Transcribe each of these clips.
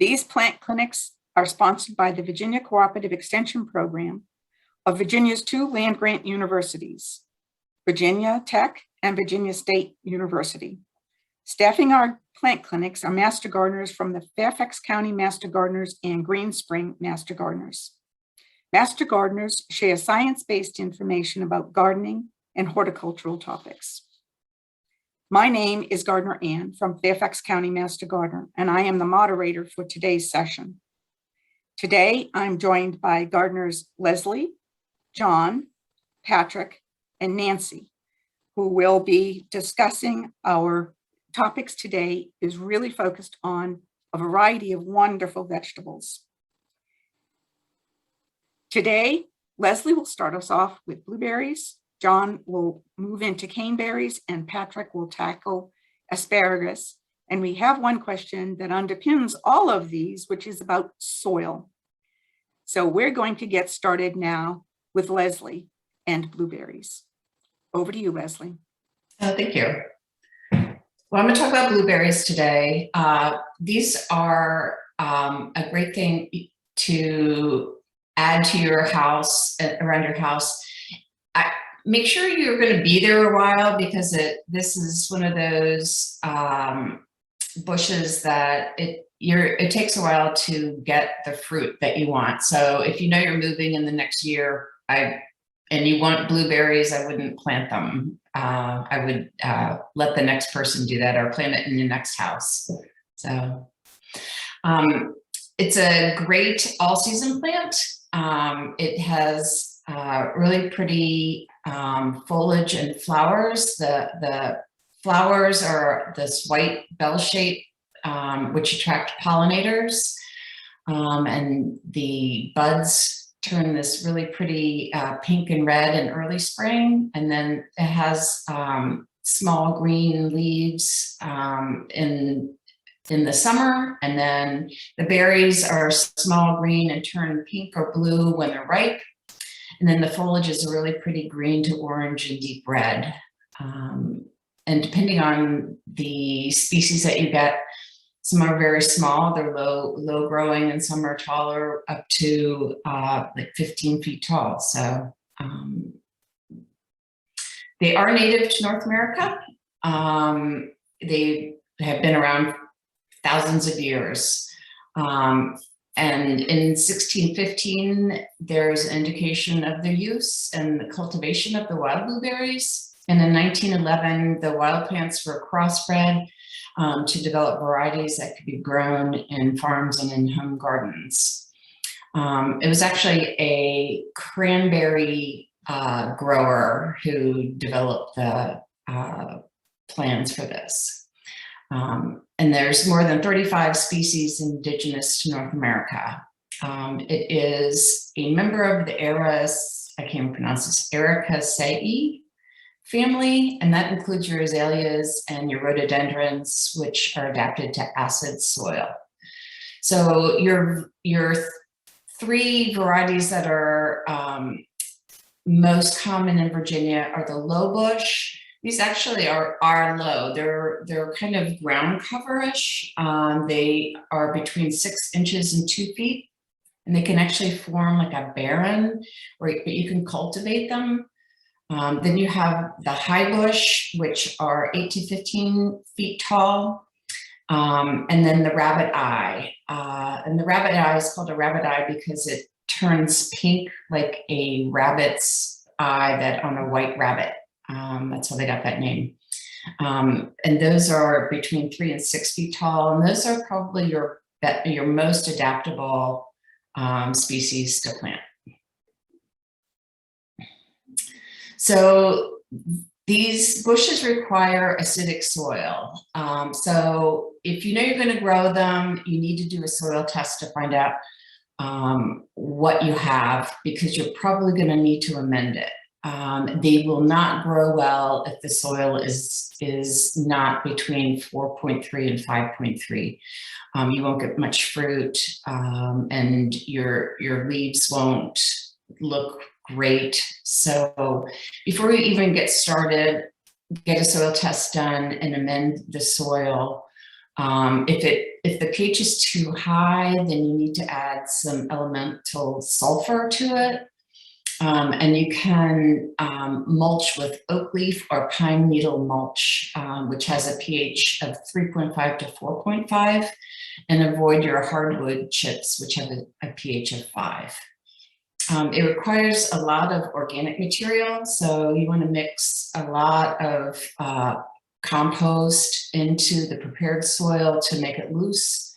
These plant clinics are sponsored by the Virginia Cooperative Extension program of Virginia's two land-grant universities, Virginia Tech and Virginia State University. Staffing our plant clinics are master gardeners from the Fairfax County Master Gardeners and Green Spring Master Gardeners. Master gardeners share science-based information about gardening and horticultural topics. My name is Gardener Ann from Fairfax County Master Gardener, and I am the moderator for today's session. Today, I'm joined by gardeners Leslie, John, Patrick, and Nancy, who will be discussing our topics today is really focused on a variety of wonderful vegetables. Today, Leslie will start us off with blueberries, John will move into caneberries, and Patrick will tackle asparagus. And we have one question that underpins all of these, which is about soil. So we're going to get started now with Leslie and blueberries. Over to you, Leslie. Thank you. Well, I'm going to talk about blueberries today. These are a great thing to add to your house, around your house. Make sure you're going to be there a while, because this is one of those bushes that it takes a while to get the fruit that you want. So if you know you're moving in the next year, and you want blueberries, I wouldn't plant them. I would let the next person do that, or plant it in your next house. So it's a great all-season plant. It has really pretty foliage and flowers. The flowers are this white bell shape, which attract pollinators, and the buds turn this really pretty pink and red in early spring, and then it has small green leaves in the summer, and then the berries are small green and turn pink or blue when they're ripe, and then the foliage is really pretty green to orange and deep red. And depending on the species that you get, some are very small, they're low growing, and some are taller, up to like 15 feet tall. So they are native to North America. They have been around thousands of years. And in 1615, there's an indication of their use and the cultivation of the wild blueberries. And in 1911, the wild plants were crossbred to develop varieties that could be grown in farms and in home gardens. It was actually a cranberry grower who developed the plans for this. And there's more than 35 species indigenous to North America. It is a member of the Ericaceae family, and that includes your azaleas and your rhododendrons, which are adapted to acid soil. So your three varieties that are most common in Virginia are the low bush. These actually are low. They're kind of ground coverish. They are between 6 inches and 2 feet, and they can actually form like a barren, but you can cultivate them. Then you have the high bush, which are 8 to 15 feet tall, and then the rabbit eye. And the rabbit eye is called a rabbit eye because it turns pink like a rabbit's eye that on a white rabbit. That's how they got that name. And those are between 3 and 6 feet tall, and those are probably your most adaptable species to plant. So these bushes require acidic soil. So if you know you're going to grow them, you need to do a soil test to find out what you have, because you're probably going to need to amend it. They will not grow well if the soil is not between 4.3 and 5.3. You won't get much fruit, and your leaves won't look great. So before you even get started, get a soil test done and amend the soil. If the pH is too high, then you need to add some elemental sulfur to it. And you can mulch with oak leaf or pine needle mulch, which has a pH of 3.5 to 4.5, and avoid your hardwood chips, which have a pH of 5. It requires a lot of organic material, so you want to mix a lot of compost into the prepared soil to make it loose.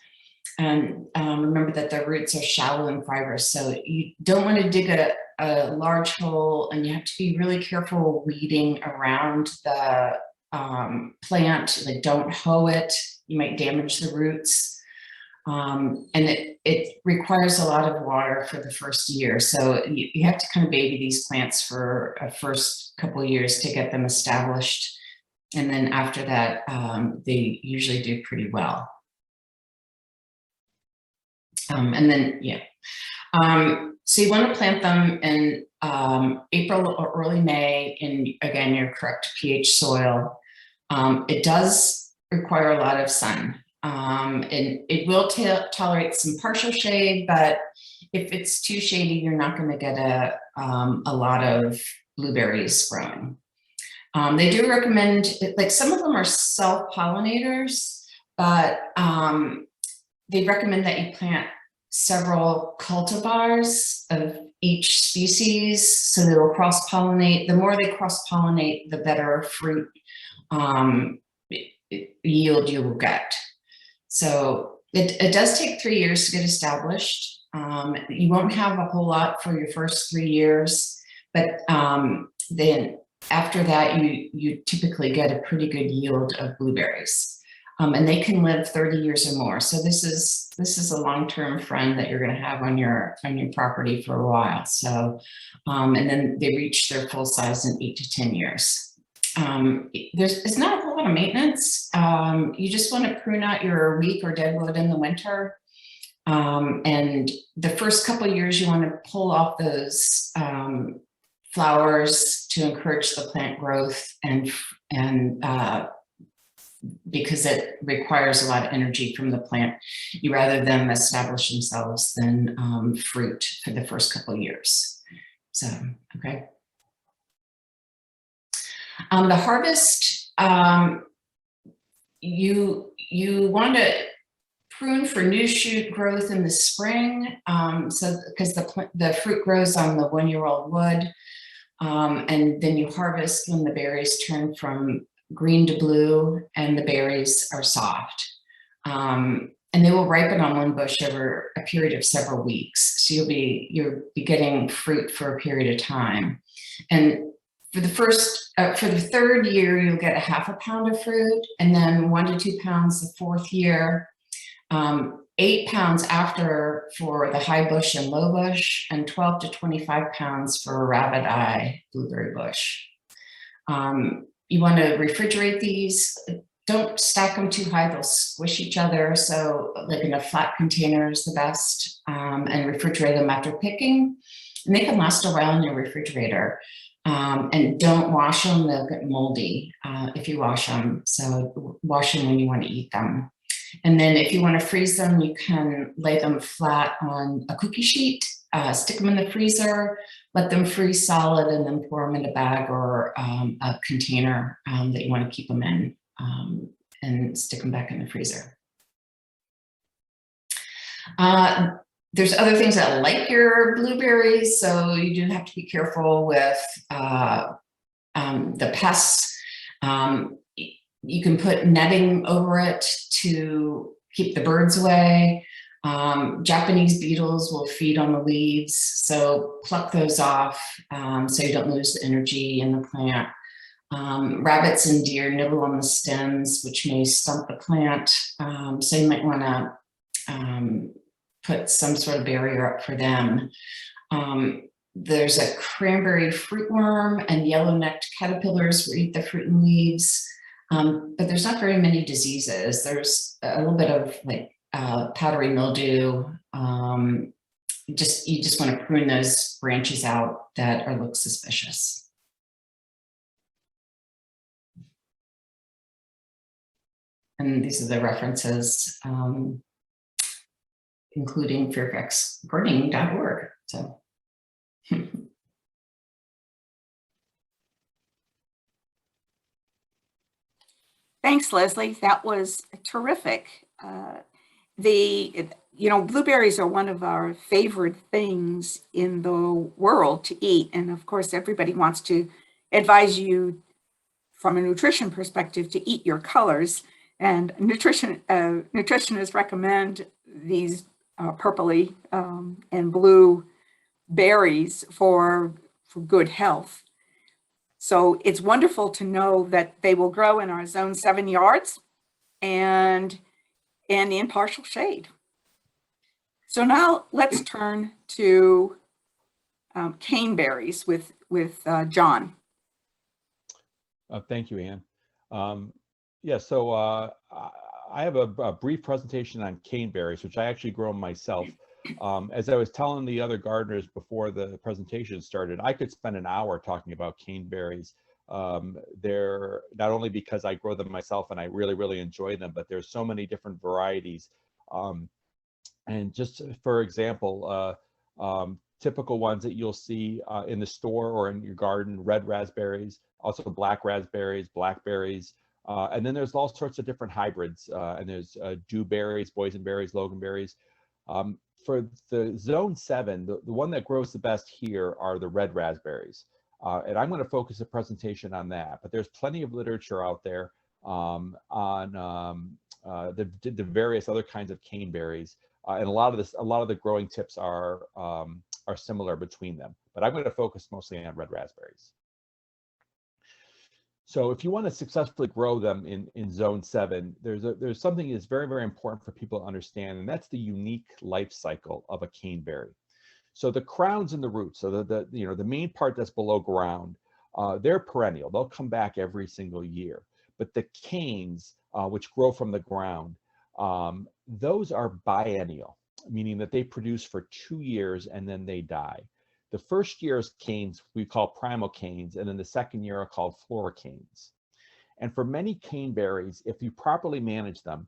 And remember that the roots are shallow and fibrous, so you don't want to dig a large hole, and you have to be really careful weeding around the plant. Like, don't hoe it, you might damage the roots. And it requires a lot of water for the first year, so you have to kind of baby these plants for a first couple of years to get them established, and then after that they usually do pretty well. And then, yeah. So you want to plant them in April or early May in, again, your correct pH soil. It does require a lot of sun. And it will tolerate some partial shade, but if it's too shady, you're not going to get a lot of blueberries growing. They do recommend, like, some of them are self-pollinators, but they recommend that you plant several cultivars of each species, so they will cross-pollinate. The more they cross-pollinate, the better fruit yield you will get. So it does take 3 years to get established. You won't have a whole lot for your first 3 years, but then after that, you typically get a pretty good yield of blueberries. And they can live 30 years or more. So this is a long-term friend that you're going to have on your property for a while. So, and then they reach their full size in 8 to 10 years. It's not a whole lot of maintenance. You just want to prune out your weak or dead wood in the winter. And the first couple of years, you want to pull off those flowers to encourage the plant growth, and because it requires a lot of energy from the plant, you rather them establish themselves than fruit for the first couple of years. So, okay. The harvest, you want to prune for new shoot growth in the spring, so because the fruit grows on the 1-year-old wood, and then you harvest when the berries turn from green to blue and the berries are soft. And they will ripen on one bush over a period of several weeks. So you'll be getting fruit for a period of time. And for the third year, you'll get 1/2 pound of fruit, and then 1 to 2 pounds the fourth year, 8 pounds after for the high bush and low bush, and 12 to 25 pounds for a rabbit eye blueberry bush. You want to refrigerate these. Don't stack them too high, they'll squish each other. So like in a flat container is the best, and refrigerate them after picking. And they can last a while in your refrigerator. And don't wash them, they'll get moldy if you wash them. So wash them when you want to eat them. And then if you want to freeze them, you can lay them flat on a cookie sheet, stick them in the freezer, let them freeze solid, and then pour them in a bag or a container that you want to keep them in, and stick them back in the freezer. There's other things that like your blueberries, so you do have to be careful with the pests. You can put netting over it to keep the birds away. Japanese beetles will feed on the leaves, so pluck those off so you don't lose the energy in the plant. Rabbits and deer nibble on the stems, which may stump the plant, so you might want to put some sort of barrier up for them. There's a cranberry fruitworm, and yellow-necked caterpillars will eat the fruit and leaves, but there's not very many diseases. There's a little bit of like powdery mildew. You just want to prune those branches out that look suspicious. And these are the references, including fairfaxgardening.org. So. Thanks, Leslie. That was terrific. Blueberries are one of our favorite things in the world to eat. And of course, everybody wants to advise you from a nutrition perspective to eat your colors. And nutritionists recommend these purpley and blue berries for good health. So it's wonderful to know that they will grow in our Zone 7 yards and in partial shade. So now let's turn to caneberries with John. Thank you, Anne. Yeah, so I have a brief presentation on caneberries, which I actually grow myself. As I was telling the other gardeners before the presentation started, I could spend an hour talking about caneberries. They're not only because I grow them myself and I really, really enjoy them, but there's so many different varieties. And just for example, typical ones that you'll see in the store or in your garden: red raspberries, also black raspberries, blackberries, and then there's all sorts of different hybrids. And there's dewberries, boysenberries, loganberries. For the Zone 7, the one that grows the best here are the red raspberries. And I'm going to focus a presentation on that, but there's plenty of literature out there on the various other kinds of caneberries. And a lot of the growing tips are similar between them, but I'm going to focus mostly on red raspberries. So if you want to successfully grow them in Zone 7, there's something that's very, very important for people to understand, and that's the unique life cycle of a caneberry. So the crowns and the roots, so the main part that's below ground, they're perennial. They'll come back every single year. But the canes, which grow from the ground, those are biennial, meaning that they produce for 2 years and then they die. The first year's canes we call primal canes, and then the second year are called floricanes. And for many caneberries, if you properly manage them,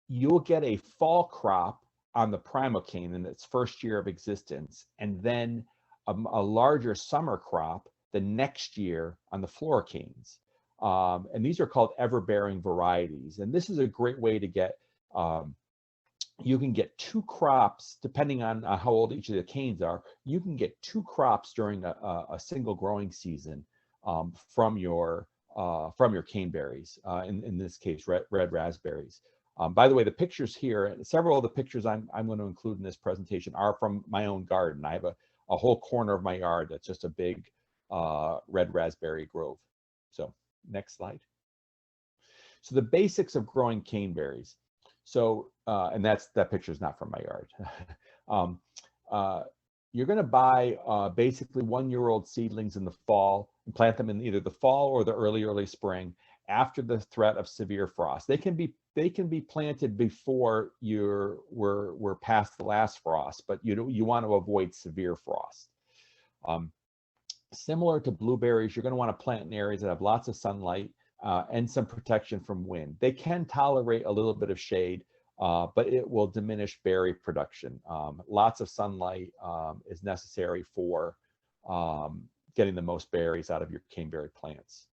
you'll get a fall crop on the primal cane in its first year of existence, and then a larger summer crop the next year on the floricanes. And these are called ever-bearing varieties. And this is a great way to get, you can get 2 crops, depending on how old each of the canes are, you can get 2 crops during a single growing season from your caneberries, in this case, red raspberries. By the way, the pictures here, several of the pictures I'm going to include in this presentation are from my own garden. I have a whole corner of my yard that's just a big red raspberry grove. So next slide. So the basics of growing caneberries. So, and that picture is not from my yard. You're going to buy basically 1-year-old seedlings in the fall and plant them in either the fall or the early spring after the threat of severe frost. They can be planted before we're past the last frost, but you want to avoid severe frost. Similar to blueberries, you're going to want to plant in areas that have lots of sunlight and some protection from wind. They can tolerate a little bit of shade, but it will diminish berry production. Lots of sunlight is necessary for getting the most berries out of your caneberry plants.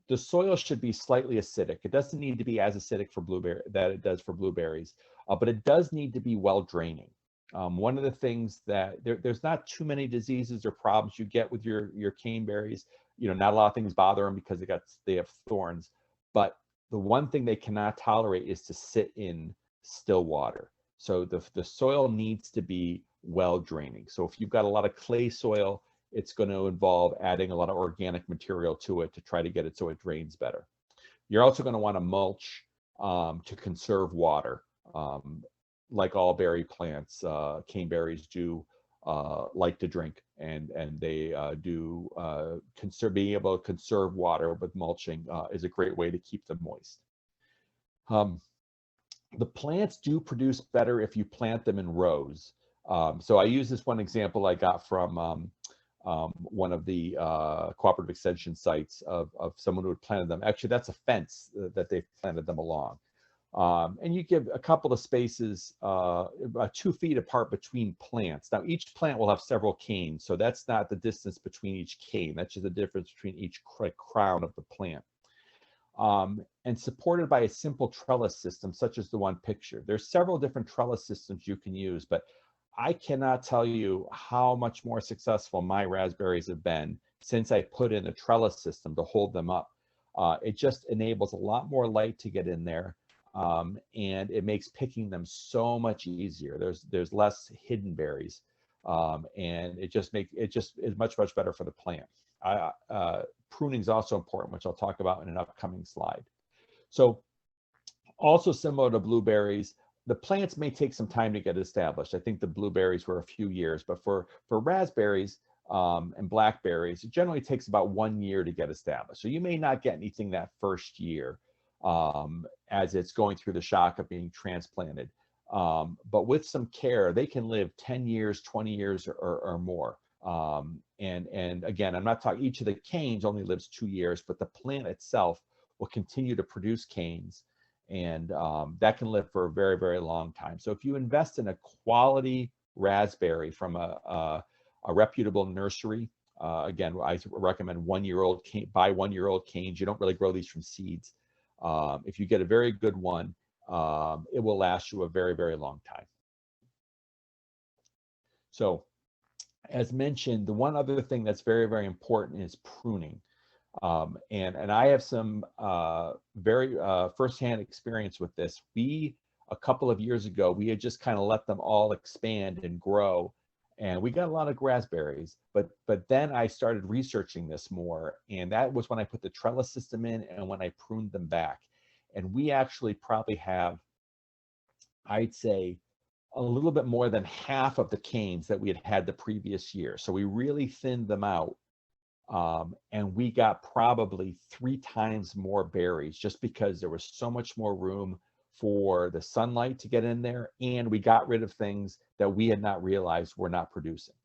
The soil should be slightly acidic. It doesn't need to be as acidic for blueberry that it does for blueberries, but it does need to be well draining. One of the things that there's not too many diseases or problems you get with your caneberries. Not a lot of things bother them because they have thorns, but the one thing they cannot tolerate is to sit in still water. So the soil needs to be well draining. So if you've got a lot of clay soil, it's going to involve adding a lot of organic material to it to try to get it so it drains better. You're also going to want to mulch to conserve water. Like all berry plants, caneberries do like to drink, and they do being able to conserve water with mulching is a great way to keep them moist. The plants do produce better if you plant them in rows. So I use this one example I got from one of the Cooperative Extension sites of someone who had planted them. Actually, that's a fence that they've planted them along. And you give a couple of spaces, about 2 feet apart between plants. Now, each plant will have several canes, so that's not the distance between each cane. That's just the difference between each crown of the plant. And supported by a simple trellis system, such as the one pictured. There's several different trellis systems you can use, but I cannot tell you how much more successful my raspberries have been since I put in a trellis system to hold them up. It just enables a lot more light to get in there. And it makes picking them so much easier. There's less hidden berries, and it just is much better for the plant. Pruning is also important, which I'll talk about in an upcoming slide. So, also similar to blueberries, the plants may take some time to get established. I think the blueberries were a few years, but for raspberries and blackberries, it generally takes about 1 year to get established. So you may not get anything that first year, as it's going through the shock of being transplanted. But with some care, they can live 10 years, 20 years or more. And again, I'm not talking, each of the canes only lives 2 years, but the plant itself will continue to produce canes, and that can live for a very long time. So if you invest in a quality raspberry from a reputable nursery, again, I recommend 1-year-old cane, buy 1-year-old canes. You don't really grow these from seeds. If you get a very good one, it will last you a very long time. So, as mentioned, the one other thing that's very important is pruning. And I have some very firsthand experience with this. A couple of years ago, we had just kind of let them all expand and grow, and we got a lot of raspberries. But then I started researching this more, and that was when I put the trellis system in and when I pruned them back. And we actually probably have, I'd say, a little bit more than half of the canes that we had the previous year. So we really thinned them out, and we got probably 3 times more berries, just because there was so much more room for the sunlight to get in there, and we got rid of things that we had not realized were not producing.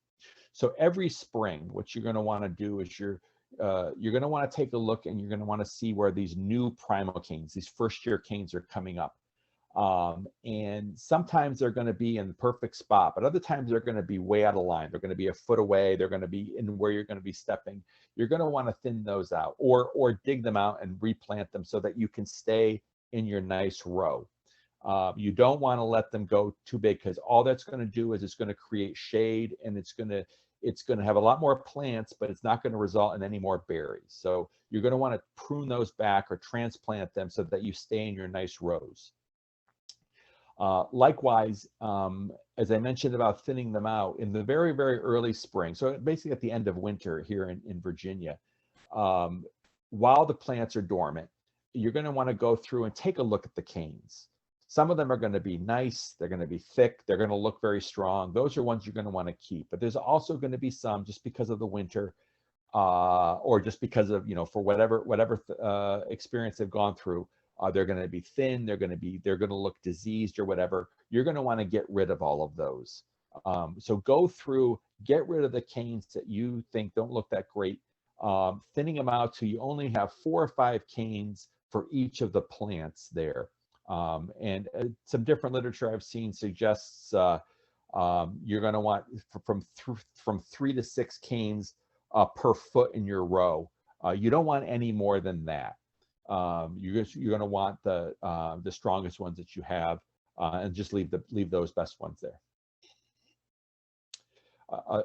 So every spring, what you're going to want to do is you're going to want to take a look, and you're going to want to see where these new primal canes, these first-year canes, are coming up. And sometimes they're going to be in the perfect spot, but other times they're going to be way out of line. They're going to be a foot away. They're going to be in where you're going to be stepping. You're going to want to thin those out, or dig them out and replant them so that you can stay in your nice row. You don't want to let them go too big, because all that's going to do is it's going to create shade, and it's going to have a lot more plants, but it's not going to result in any more berries. So you're going to want to prune those back or transplant them so that you stay in your nice rows. Likewise, as I mentioned about thinning them out in the very early spring, so basically at the end of winter here in Virginia, while the plants are dormant, you're going to want to go through and take a look at the canes. Some of them are going to be nice, they're going to be thick, they're going to look very strong. Those are ones you're going to want to keep. But there's also going to be some, just because of the winter, or just because of, for whatever experience they've gone through, they're going to be thin, they're going to look diseased or whatever. You're going to want to get rid of all of those. So go through, get rid of the canes that you think don't look that great, thinning them out till you only have 4 or 5 canes for each of the plants there. And some different literature I've seen suggests you're going to want from 3 to 6 canes per foot in your row. You don't want any more than that. You're going to want the strongest ones that you have, and just leave those best ones there.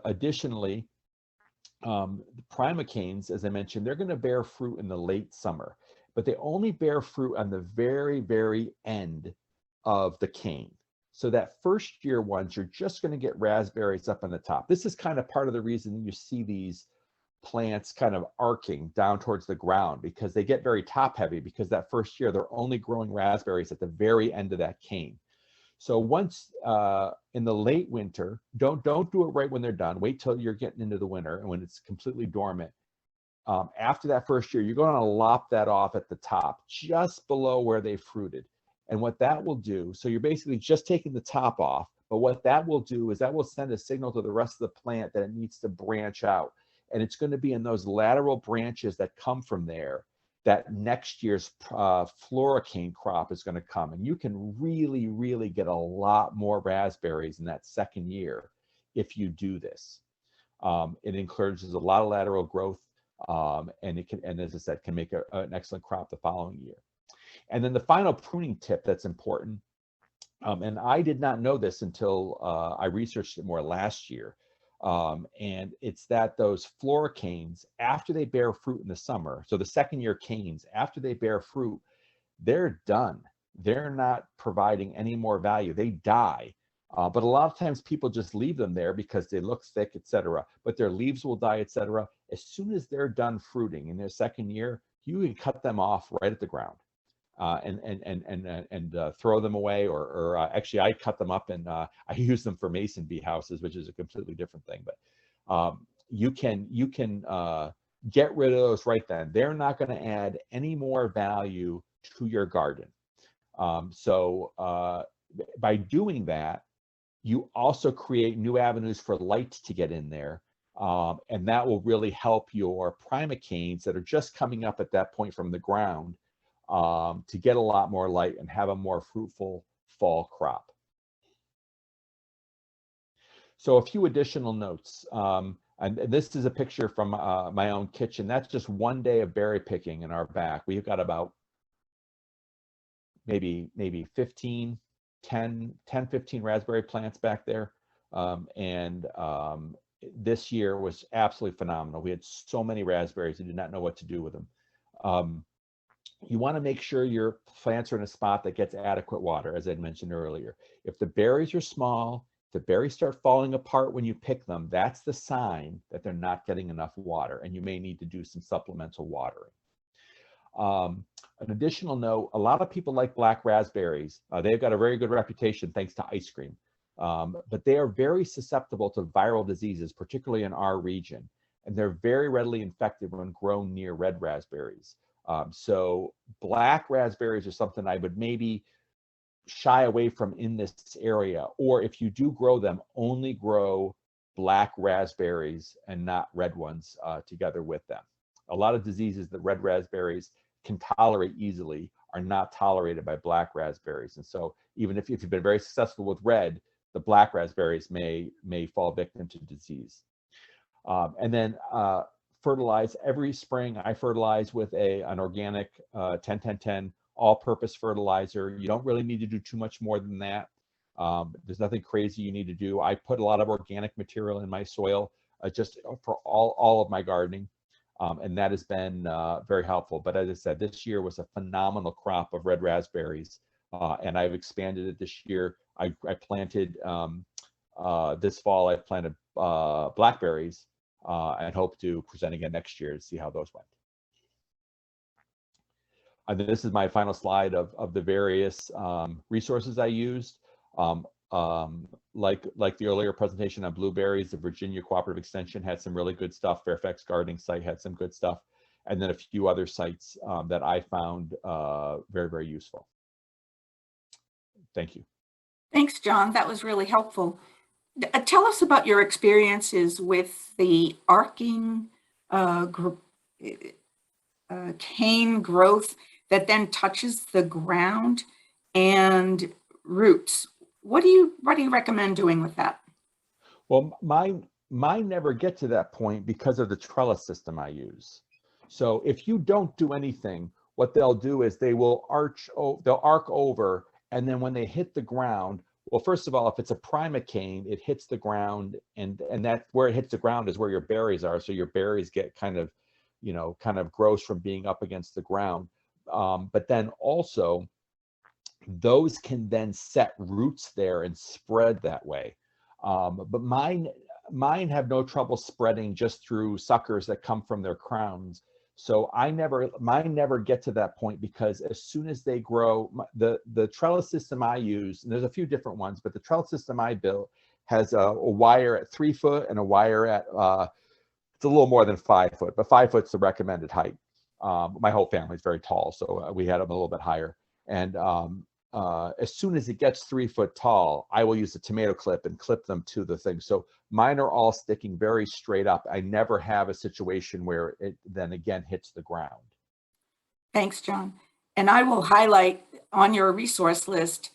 Additionally, the primocanes, as I mentioned, they're going to bear fruit in the late summer, but they only bear fruit on the very end of the cane. So that first year ones, you're just going to get raspberries up on the top. This is kind of part of the reason you see these plants kind of arcing down towards the ground, because they get very top heavy, because that first year they're only growing raspberries at the very end of that cane. So once in the late winter, don't do it right when they're done. Wait till you're getting into the winter and when it's completely dormant. After that first year, you're going to lop that off at the top, just below where they fruited. And what that will do, so you're basically just taking the top off, but what that will do is that will send a signal to the rest of the plant that it needs to branch out. And it's going to be in those lateral branches that come from there that next year's floricane crop is going to come. And you can really, really get a lot more raspberries in that second year if you do this. It encourages a lot of lateral growth, and it can, and as I said, can make an excellent crop the following year. And then the final pruning tip that's important, and I did not know this until I researched it more last year, and it's that those floricanes, after they bear fruit in the summer, so the second year canes, after they bear fruit, they're done. They're not providing any more value. They die. But a lot of times people just leave them there because they look thick, etc. But their leaves will die, etc. As soon as they're done fruiting in their second year, you can cut them off right at the ground. And throw them away, or actually I cut them up and I use them for mason bee houses, which is a completely different thing. But you can get rid of those right then. They're not going to add any more value to your garden. So by doing that, you also create new avenues for light to get in there. And that will really help your primocanes that are just coming up at that point from the ground to get a lot more light and have a more fruitful fall crop. So a few additional notes. And this is a picture from my own kitchen. That's just one day of berry picking in our back. We've got about maybe 15 raspberry plants back there. This year was absolutely phenomenal. We had so many raspberries, we did not know what to do with them. You want to make sure your plants are in a spot that gets adequate water, as I mentioned earlier. If the berries are small, if the berries start falling apart when you pick them, that's the sign that they're not getting enough water, and you may need to do some supplemental watering. An additional note, a lot of people like black raspberries. They've got a very good reputation thanks to ice cream, but they are very susceptible to viral diseases, particularly in our region, and they're very readily infected when grown near red raspberries. So black raspberries are something I would maybe shy away from in this area, or if you do grow them, only grow black raspberries and not red ones together with them. A lot of diseases that red raspberries can tolerate easily are not tolerated by black raspberries. And so even if you've been very successful with red, the black raspberries may fall victim to disease. And then fertilize every spring. I fertilize with an organic 10-10-10 all-purpose fertilizer. You don't really need to do too much more than that. There's nothing crazy you need to do. I put a lot of organic material in my soil just for all of my gardening, and that has been very helpful. But as I said, this year was a phenomenal crop of red raspberries, and I've expanded it this year. I planted this fall. I planted blackberries. And hope to present again next year to see how those went. And this is my final slide of the various resources I used. Like the earlier presentation on blueberries, the Virginia Cooperative Extension had some really good stuff. Fairfax Gardening site had some good stuff. And then a few other sites that I found very, very useful. Thank you. Thanks, John. That was really helpful. Tell us about your experiences with the arcing cane growth that then touches the ground and roots. What do you recommend doing with that? Well, mine never get to that point because of the trellis system I use. So if you don't do anything, what they'll do is they will they'll arc over, and then when they hit the ground, well, first of all, if it's a primocane, it hits the ground, and that where it hits the ground is where your berries are. So your berries get kind of gross from being up against the ground. But then also, those can then set roots there and spread that way. But mine have no trouble spreading just through suckers that come from their crowns. So mine never get to that point, because as soon as they grow, the trellis system I use, and there's a few different ones, but the trellis system I built has a wire at 3 foot and a wire at, it's a little more than 5 foot, but 5 foot's the recommended height. My whole family is very tall, so we had them a little bit higher. And as soon as it gets 3 foot tall, I will use a tomato clip and clip them to the thing. So mine are all sticking very straight up. I never have a situation where it then again hits the ground. Thanks, John. And I will highlight on your resource list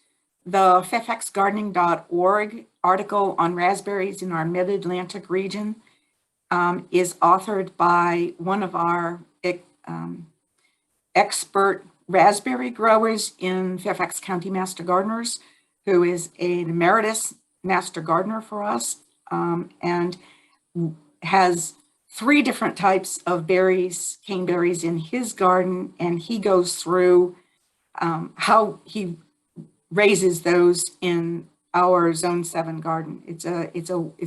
the fairfaxgardening.org article on raspberries in our mid-Atlantic region is authored by one of our expert raspberry growers in Fairfax County Master Gardeners, who is an emeritus master gardener for us, and has 3 different types of berries, cane berries in his garden, and he goes through how he raises those in our Zone 7 garden. It's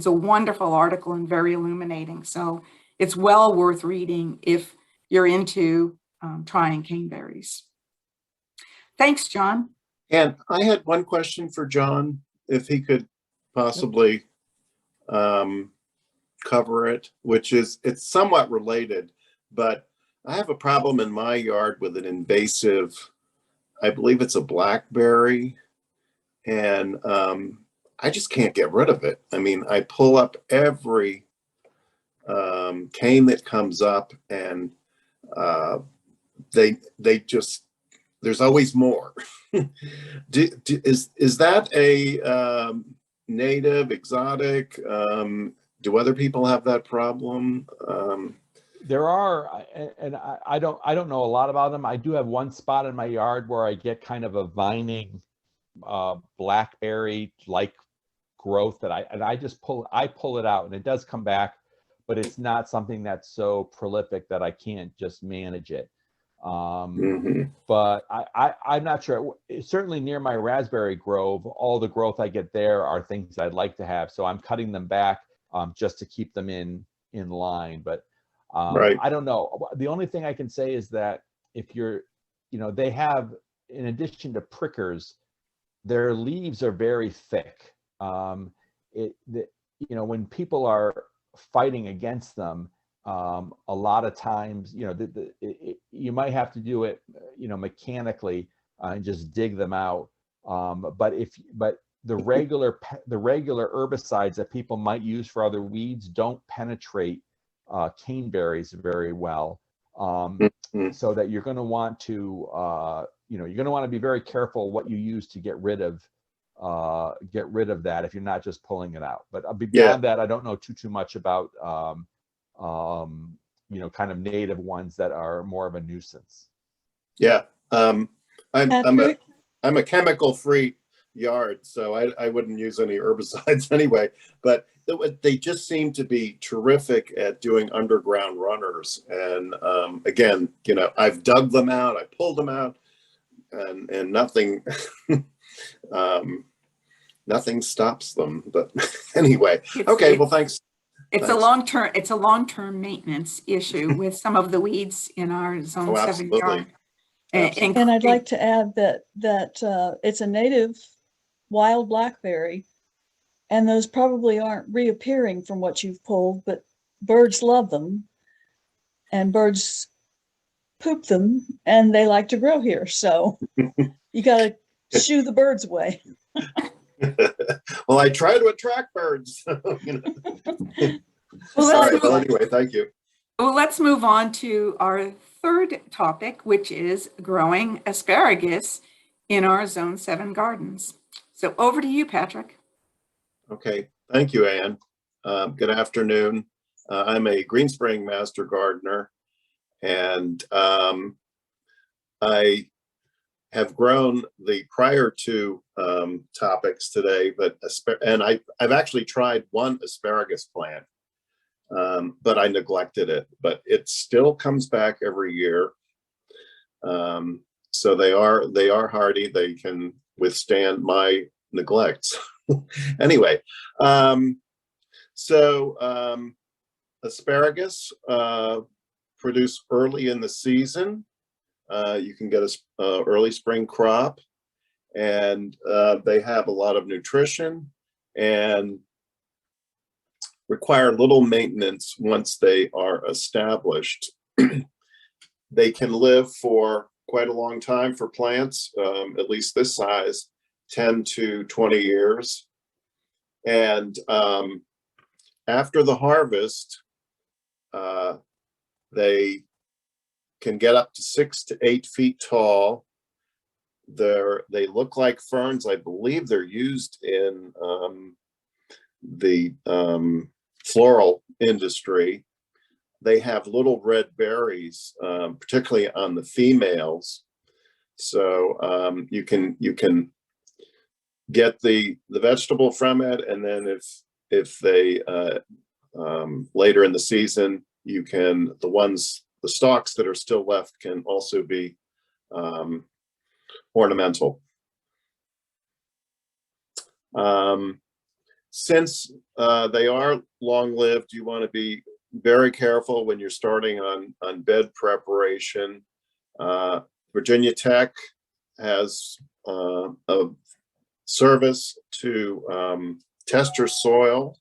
a wonderful article and very illuminating. So it's well worth reading if you're into trying caneberries. Thanks, John. And I had one question for John, if he could possibly cover it, which is, it's somewhat related, but I have a problem in my yard with an invasive, I believe it's a blackberry, and I just can't get rid of it. I mean, I pull up every cane that comes up, and they just, there's always more. Is that a native, exotic? Do other people have that problem? There are, and I don't know a lot about them. I do have one spot in my yard where I get kind of a vining blackberry like growth that I pull it out, and it does come back, but it's not something that's so prolific that I can't just manage it. But I'm not sure. Certainly near my raspberry grove, all the growth I get there are things I'd like to have, so I'm cutting them back just to keep them in line. But Right. I don't know. The only thing I can say is that if you're, they have, in addition to prickers, their leaves are very thick. When people are fighting against them, a lot of times, you might have to do it, mechanically and just dig them out. But the regular herbicides that people might use for other weeds don't penetrate caneberries very well. So that you're going to want to, you're going to want to be very careful what you use to get rid of that if you're not just pulling it out. But beyond that, I don't know too much about kind of native ones that are more of a nuisance. Yeah, I'm a chemical-free yard, so I wouldn't use any herbicides anyway. But they just seem to be terrific at doing underground runners. And again, I've dug them out, I pulled them out, and nothing. Nothing stops them. But anyway, okay. Well, thanks. It's a long-term maintenance issue with some of the weeds in our Zone 7 yard. And I'd like to add that it's a native wild blackberry, and those probably aren't reappearing from what you've pulled, but birds love them, and birds poop them, and they like to grow here. So you got to shoo the birds away. Well, I try to attract birds. Well, anyway, thank you. Well, let's move on to our third topic, which is growing asparagus in our Zone 7 gardens. So over to you, Patrick. Okay, thank you, Ann. Good afternoon. I'm a Green Spring Master Gardener, and I have grown the prior two topics today, and I've actually tried one asparagus plant, but I neglected it. But it still comes back every year. So they are hardy. They can withstand my neglects. Anyway, asparagus produce early in the season. You can get a early spring crop, and they have a lot of nutrition and require little maintenance once they are established. They can live for quite a long time for plants, at least this size, 10 to 20 years. And after the harvest, they can get up to 6 to 8 feet tall. They look like ferns. I believe they're used in the floral industry. They have little red berries, particularly on the females. So you can get the vegetable from it, and then if they later in the season, you can the stalks that are still left can also be ornamental. Since they are long-lived, you want to be very careful when you're starting on bed preparation. Virginia Tech has a service to test your soil,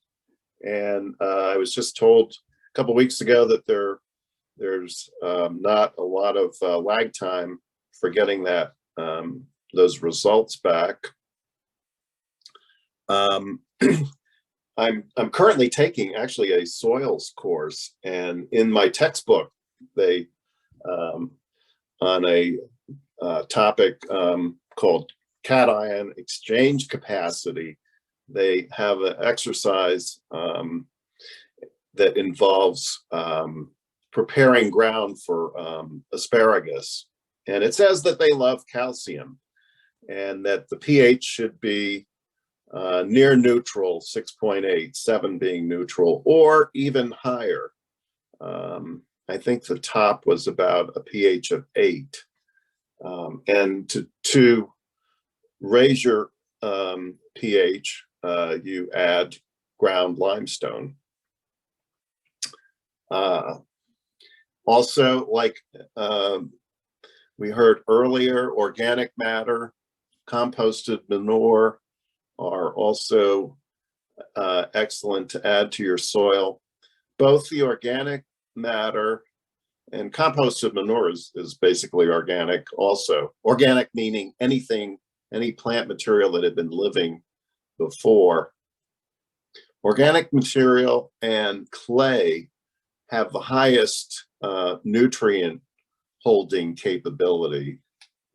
and I was just told a couple weeks ago that there's not a lot of lag time for getting those results back. I'm currently taking actually a soils course, and in my textbook, they on a topic called cation exchange capacity, they have an exercise that involves preparing ground for asparagus, and it says that they love calcium, and that the pH should be near neutral, 6.8, 7 being neutral, or even higher. I think the top was about a pH of 8. And to raise your pH, you add ground limestone. Also, like we heard earlier, organic matter, composted manure are also excellent to add to your soil. Both the organic matter and composted manure is basically organic also. Organic meaning anything, any plant material that had been living before. Organic material and clay have the highest nutrient holding capability.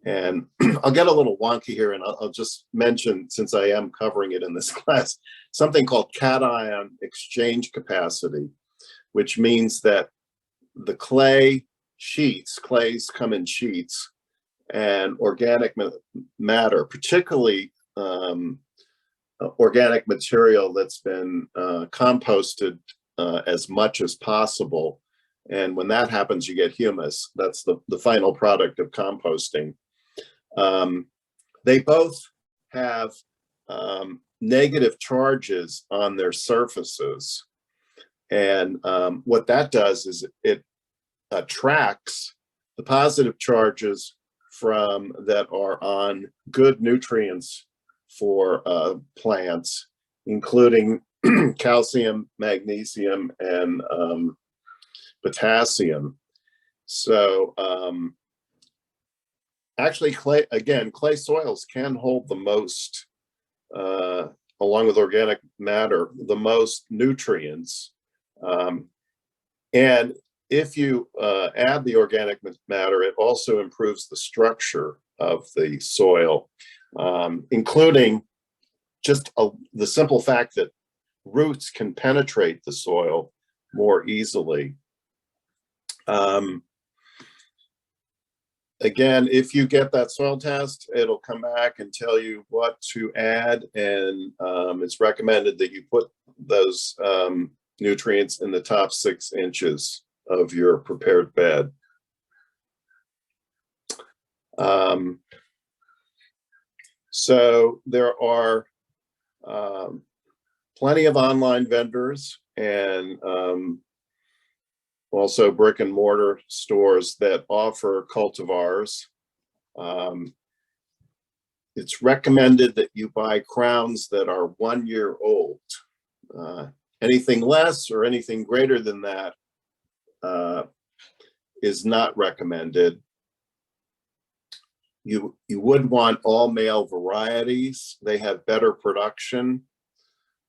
And I'll get a little wonky here, and I'll just mention, since I am covering it in this class, something called cation exchange capacity, which means that the clays come in sheets, and organic matter, particularly organic material that's been composted as much as possible. And when that happens, you get humus. That's the final product of composting. They both have negative charges on their surfaces. And what that does is it attracts the positive charges that are on good nutrients for plants, including calcium, magnesium, and potassium. So actually, clay soils can hold the most, along with organic matter, the most nutrients. And if you add the organic matter, it also improves the structure of the soil, including just the simple fact that roots can penetrate the soil more easily. Again, if you get that soil test, it'll come back and tell you what to add, and it's recommended that you put those nutrients in the top 6 inches of your prepared bed. So there are plenty of online vendors and also brick and mortar stores that offer cultivars. It's recommended that you buy crowns that are 1 year old. Anything less or anything greater than that is not recommended. You would want all male varieties. They have better production.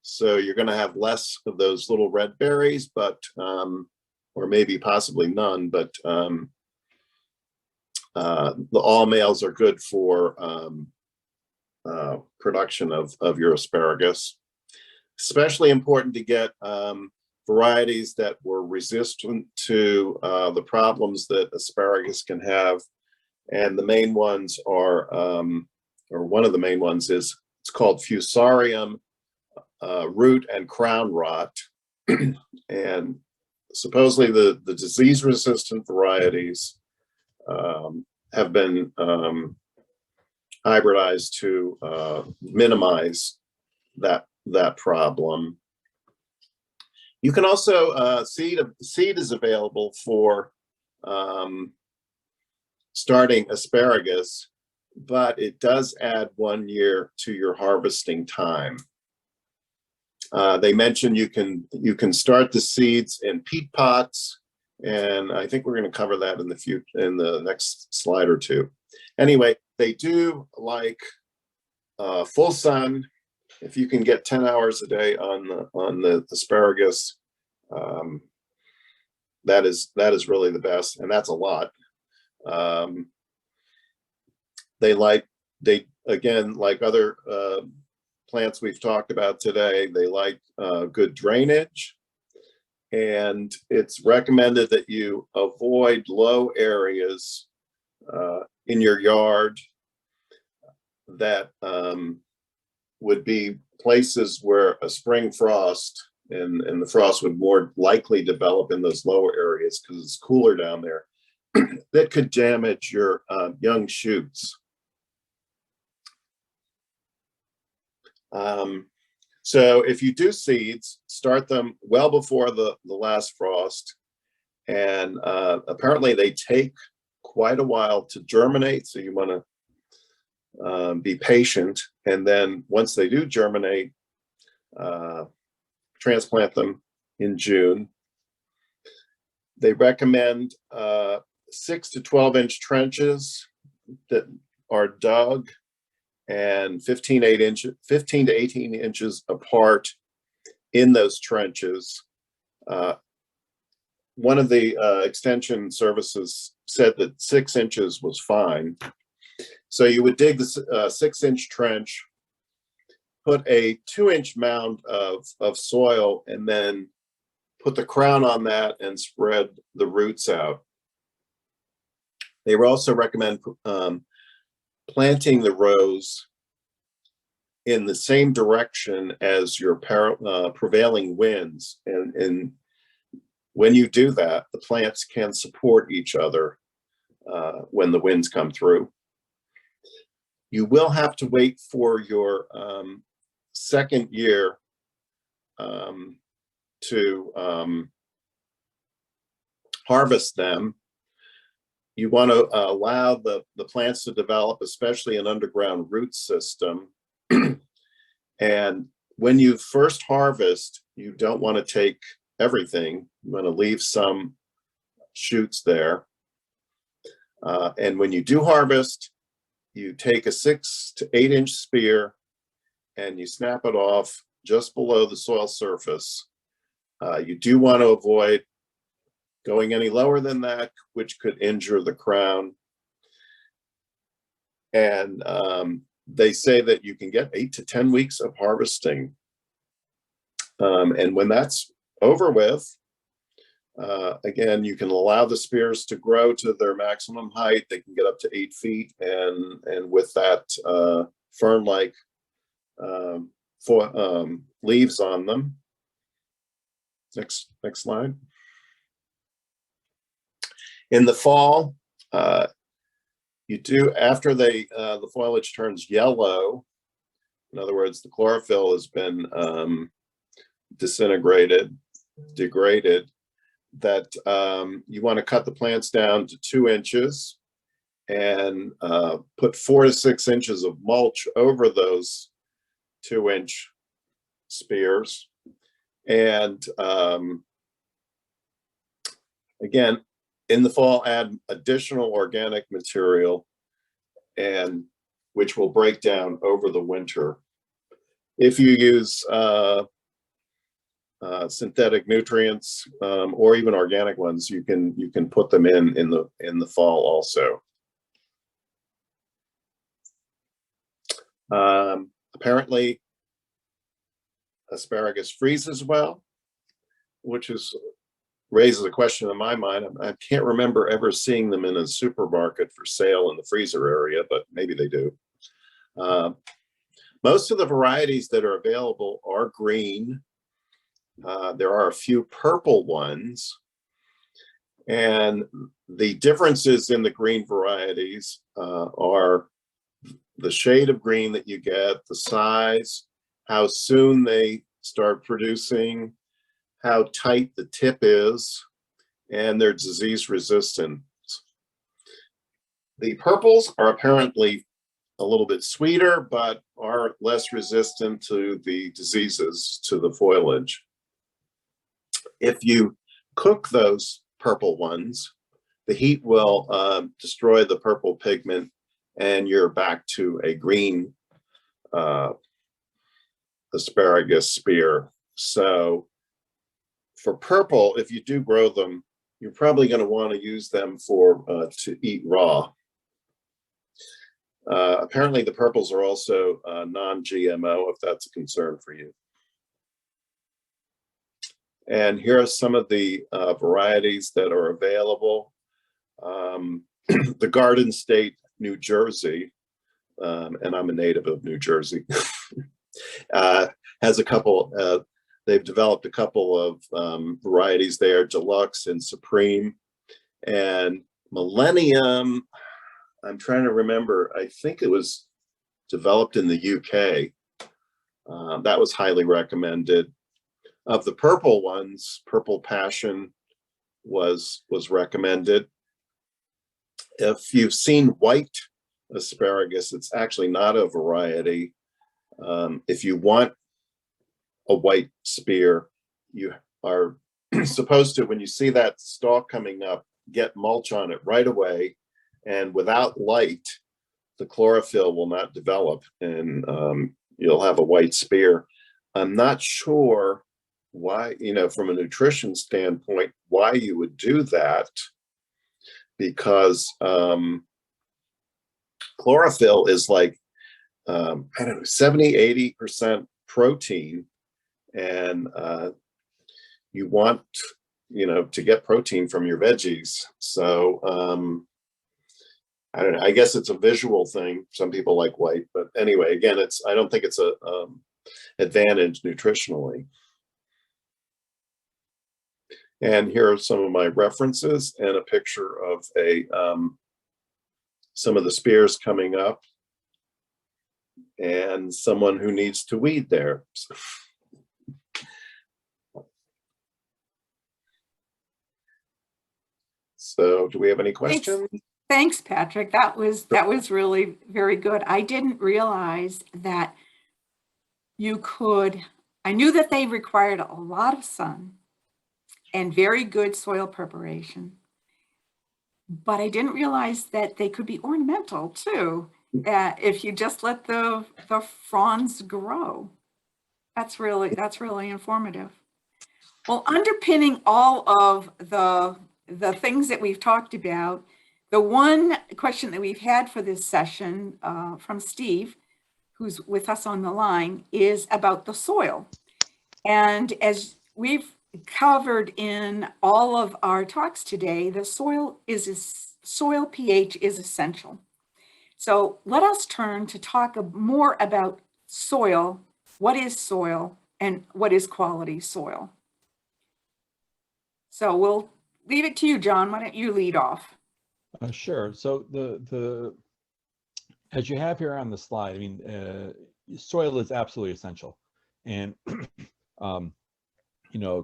So you're going to have less of those little red berries, but, or maybe possibly none, but the all males are good for production of your asparagus. Especially important to get varieties that were resistant to the problems that asparagus can have. And the main ones are, or one of the main ones is, it's called Fusarium root and crown rot. And supposedly the disease-resistant varieties have been hybridized to minimize that problem. You can also seed is available for starting asparagus, but it does add 1 year to your harvesting time. They mentioned you can start the seeds in peat pots, and I think we're going to cover that in the next slide or two. Anyway, they do like full sun. If you can get 10 hours a day on the asparagus, that is really the best, and that's a lot. They again, like other plants we've talked about today, they like good drainage, and it's recommended that you avoid low areas in your yard that would be places where a spring frost and the frost would more likely develop in those lower areas because it's cooler down there. That could damage your young shoots. So if you do seeds, start them well before the last frost. And apparently they take quite a while to germinate, so you want to be patient. And then once they do germinate, transplant them in June. They recommend 6 to 12-inch trenches that are dug and 15 to 18 inches apart in those trenches. One of the extension services said that 6 inches was fine. So you would dig the 6-inch trench, put a 2-inch mound of soil, and then put the crown on that and spread the roots out. They would also recommend planting the rows in the same direction as your prevailing winds. And when you do that, the plants can support each other when the winds come through. You will have to wait for your second year to harvest them. You want to allow the plants to develop, especially an underground root system. And when you first harvest, you don't want to take everything. You want to leave some shoots there. And when you do harvest, you take a 6 to 8-inch spear and you snap it off just below the soil surface. You do want to avoid going any lower than that, which could injure the crown. And they say that you can get 8 to 10 weeks of harvesting. And when that's over with, again, you can allow the spears to grow to their maximum height. They can get up to 8 feet, and with that fern-like leaves on them. Next slide. In the fall, you do, after the foliage turns yellow, in other words, the chlorophyll has been degraded, that you want to cut the plants down to 2 inches and put 4 to 6 inches of mulch over those 2-inch spears. And again, in the fall, add additional organic material and which will break down over the winter. If you use synthetic nutrients or even organic ones, you can put them in the fall also. Apparently, asparagus freezes well, which raises a question in my mind. I can't remember ever seeing them in a supermarket for sale in the freezer area, but maybe they do. Most of the varieties that are available are green. There are a few purple ones, and the differences in the green varieties are the shade of green that you get, the size, how soon they start producing, how tight the tip is, and their disease resistance. The purples are apparently a little bit sweeter, but are less resistant to the diseases to the foliage. If you cook those purple ones, the heat will destroy the purple pigment, and you're back to a green asparagus spear. So for purple, if you do grow them, you're probably going to want to use them for to eat raw. Apparently the purples are also non-GMO, if that's a concern for you. And here are some of the varieties that are available. The Garden State, New Jersey, and I'm a native of New Jersey, has a couple, they've developed a couple of varieties there, Deluxe and Supreme. And Millennium, I'm trying to remember, I think it was developed in the UK. That was highly recommended. Of the purple ones, Purple Passion was recommended. If you've seen white asparagus, it's actually not a variety. If you want a white spear, you are supposed to, when you see that stalk coming up, get mulch on it right away. And without light, the chlorophyll will not develop, and you'll have a white spear. I'm not sure why, from a nutrition standpoint, why you would do that, because chlorophyll is like, I don't know, 70–80% protein, and you want, to get protein from your veggies. So I don't know, I guess it's a visual thing. Some people like white, but anyway, again, I don't think it's a advantage nutritionally. And here are some of my references and a picture of some of the spears coming up, and someone who needs to weed there. So do we have any questions? Thanks, Patrick. That was really very good. I didn't realize that I knew that they required a lot of sun and very good soil preparation, but I didn't realize that they could be ornamental too, if you just let the fronds grow. That's really informative. Well, underpinning all of the things that we've talked about, the one question that we've had for this session from Steve, who's with us on the line, is about the soil. And as we've covered in all of our talks today, the soil pH is essential. So let us turn to talk more about soil. What is soil and what is quality soil? So we'll leave it to you, John. Why don't you lead off? Sure. So as you have here on the slide, I mean, soil is absolutely essential. And,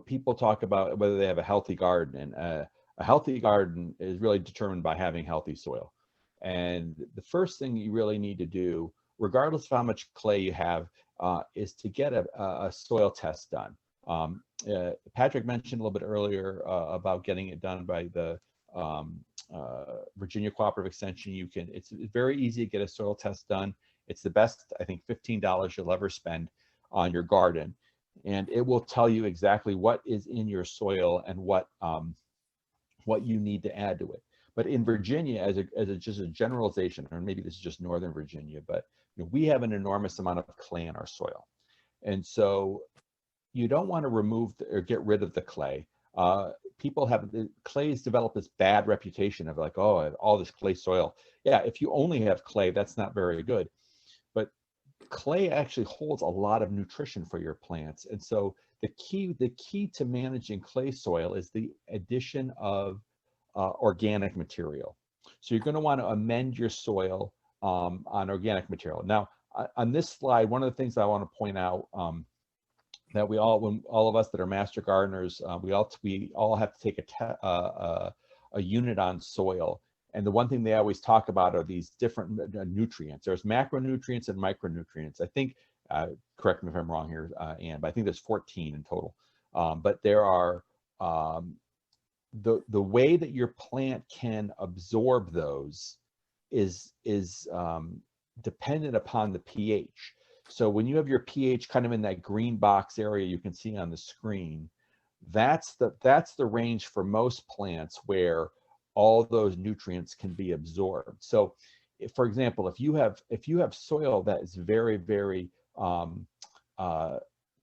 people talk about whether they have a healthy garden, and a healthy garden is really determined by having healthy soil. And the first thing you really need to do, regardless of how much clay you have, is to get a soil test done. Patrick mentioned a little bit earlier about getting it done by the Virginia Cooperative Extension, it's very easy to get a soil test done. It's the best, I think, $15 you'll ever spend on your garden. And it will tell you exactly what is in your soil and what you need to add to it. But in Virginia, as just a generalization, or maybe this is just Northern Virginia, but we have an enormous amount of clay in our soil. And so you don't want to remove or get rid of the clay. Clay's developed this bad reputation of like, oh, all this clay soil. Yeah, if you only have clay, that's not very good. But clay actually holds a lot of nutrition for your plants. And so the key to managing clay soil is the addition of organic material. So you're going to want to amend your soil on organic material. Now, on this slide, one of the things I want to point out that when all of us that are master gardeners, we all have to take a unit on soil. And the one thing they always talk about are these different nutrients. There's macronutrients and micronutrients. I think, correct me if I'm wrong here, Ann, but I think there's 14 in total. But there are the way that your plant can absorb those is dependent upon the pH. So when you have your pH kind of in that green box area you can see on the screen, that's the range for most plants where all those nutrients can be absorbed. So, for example, if you have soil that is very, very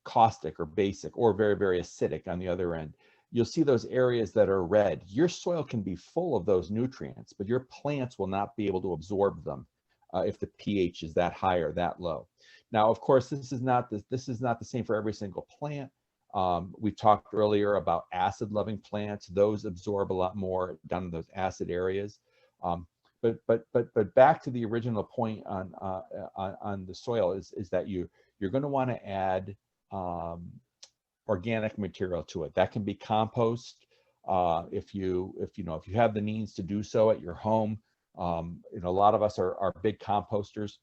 caustic or basic, or very, very acidic on the other end, you'll see those areas that are red. Your soil can be full of those nutrients, but your plants will not be able to absorb them if the pH is that high or that low. Now, of course, this is not the same for every single plant. We talked earlier about acid-loving plants; those absorb a lot more down in those acid areas. But back to the original point on the soil is that you're going to want to add organic material to it. That can be compost if you have the means to do so at your home. A lot of us are big composters.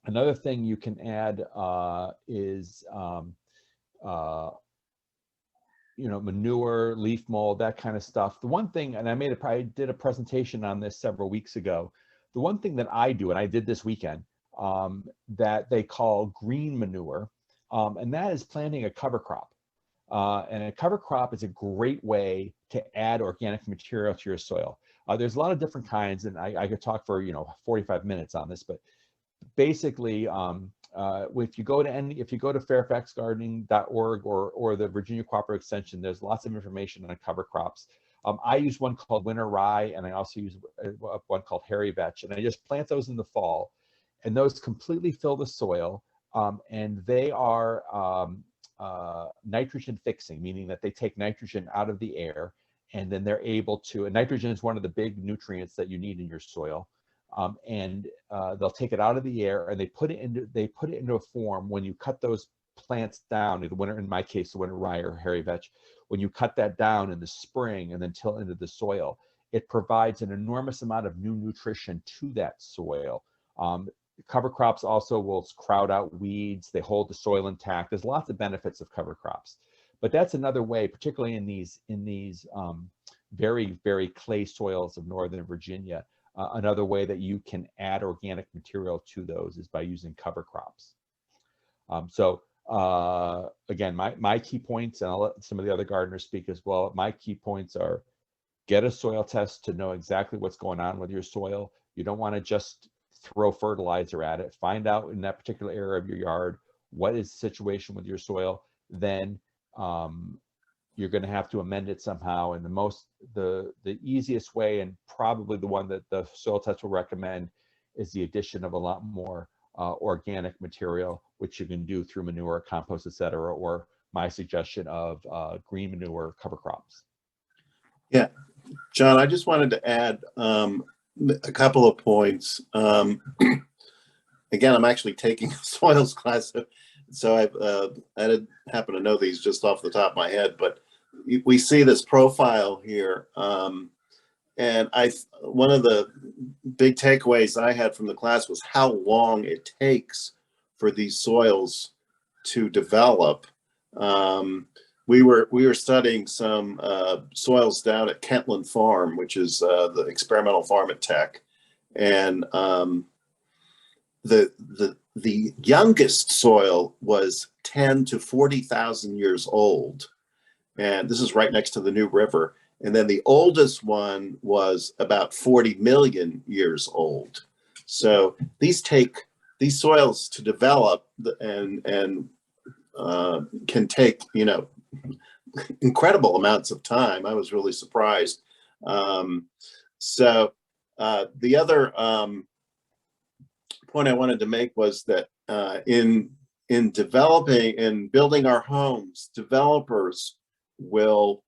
Another thing you can add is manure, leaf mold, that kind of stuff. The one thing, and I did a presentation on this several weeks ago. The one thing that I do, and I did this weekend, that they call green manure, and that is planting a cover crop. And a cover crop is a great way to add organic material to your soil. There's a lot of different kinds, and I could talk for 45 minutes on this, but basically, if you go to fairfaxgardening.org or the Virginia Cooperative Extension, there's lots of information on cover crops. I use one called winter rye, and I also use one called hairy vetch, and I just plant those in the fall, and those completely fill the soil, and they are nitrogen fixing, meaning that they take nitrogen out of the air, and then they're able to, and nitrogen is one of the big nutrients that you need in your soil. And they'll take it out of the air and they put it into a form. When you cut those plants down, in my case, the winter rye or hairy vetch, when you cut that down in the spring and then till into the soil, it provides an enormous amount of new nutrition to that soil. Cover crops also will crowd out weeds. They hold the soil intact. There's lots of benefits of cover crops, but that's another way, particularly in these very, very clay soils of Northern Virginia. Another way that you can add organic material to those is by using cover crops. Again, my key points, and I'll let some of the other gardeners speak as well. My key points are: get a soil test to know exactly what's going on with your soil. You don't want to just throw fertilizer at it. Find out in that particular area of your yard what is the situation with your soil. Then you're going to have to amend it somehow. And the easiest way, and probably the one that the soil test will recommend, is the addition of a lot more organic material, which you can do through manure, compost, etc., or my suggestion of green manure cover crops. Yeah, John, I just wanted to add a couple of points. Again, I'm actually taking a soils class, so I didn't happen to know these just off the top of my head, but we see this profile here, and one of the big takeaways I had from the class was how long it takes for these soils to develop. we were studying some soils down at Kentland Farm, which is the experimental farm at Tech, and the youngest soil was 10 to 40,000 years old, and this is right next to the New River. And then the oldest one was about 40 million years old. So these soils to develop and can take, you know, incredible amounts of time. I was really surprised. The other point I wanted to make was that in developing and building our homes, developers will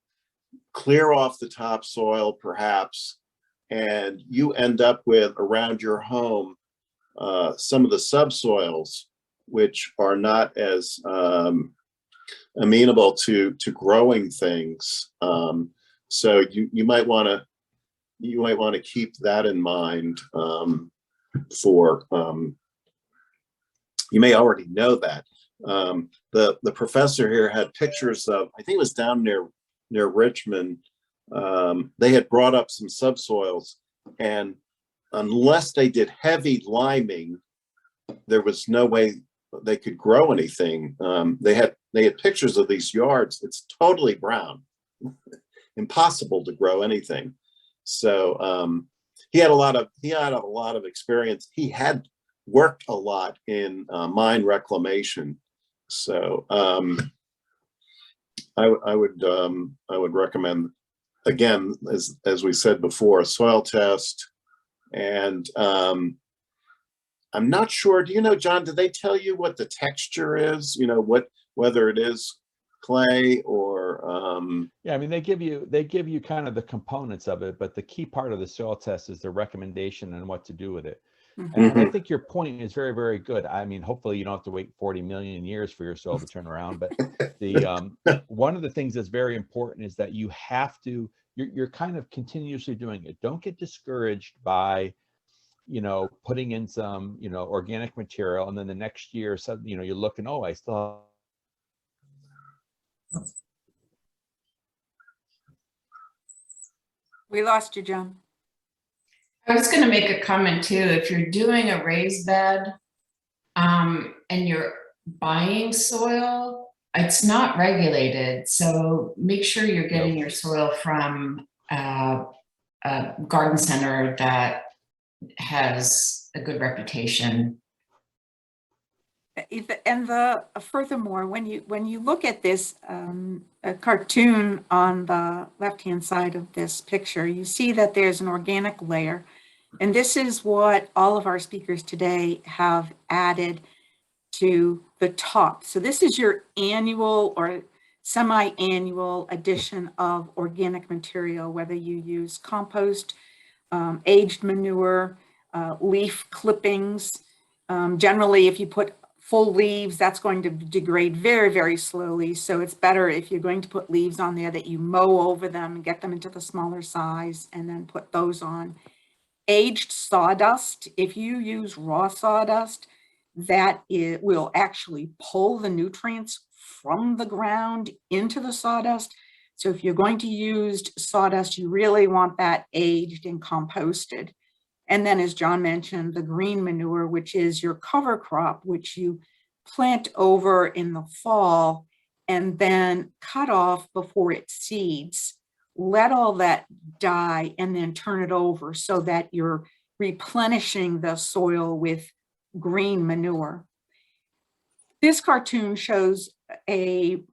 clear off the topsoil perhaps, and you end up with around your home some of the subsoils which are not as amenable to growing things. So you might want to keep that in mind. You may already know that. The professor here had pictures of, I think it was down near Richmond. They had brought up some subsoils, and unless they did heavy liming, there was no way they could grow anything. They had pictures of these yards. It's totally brown, impossible to grow anything. So he had a lot of experience. He had worked a lot in mine reclamation. So I would recommend, again, as we said before, a soil test. And I'm not sure, do you know, John, did they tell you what the texture is? You know, whether it is clay or yeah, I mean, they give you kind of the components of it, but the key part of the soil test is the recommendation and what to do with it. And I think your point is very, very good. I mean, hopefully you don't have to wait 40 million years for your soil to turn around. But one of the things that's very important is that you have to, you're kind of continuously doing it. Don't get discouraged by, you know, putting in some, you know, organic material, and then the next year, so, you know, you're looking, oh, I still have. We lost you, John. I was going to make a comment too. If you're doing a raised bed and you're buying soil, it's not regulated. So make sure you're getting your soil from a garden center that has a good reputation. And furthermore, when you look at this a cartoon on the left-hand side of this picture, you see that there's an organic layer, and this is what all of our speakers today have added to the top. So this is your annual or semi-annual addition of organic material, whether you use compost, aged manure, leaf clippings. Generally, if you put full leaves, that's going to degrade very, very slowly. So it's better if you're going to put leaves on there that you mow over them and get them into the smaller size and then put those on. Aged sawdust, if you use raw sawdust, it will actually pull the nutrients from the ground into the sawdust. So if you're going to use sawdust, you really want that aged and composted. And then, as John mentioned, the green manure, which is your cover crop, which you plant over in the fall and then cut off before it seeds. Let all that die and then turn it over so that you're replenishing the soil with green manure. This cartoon shows a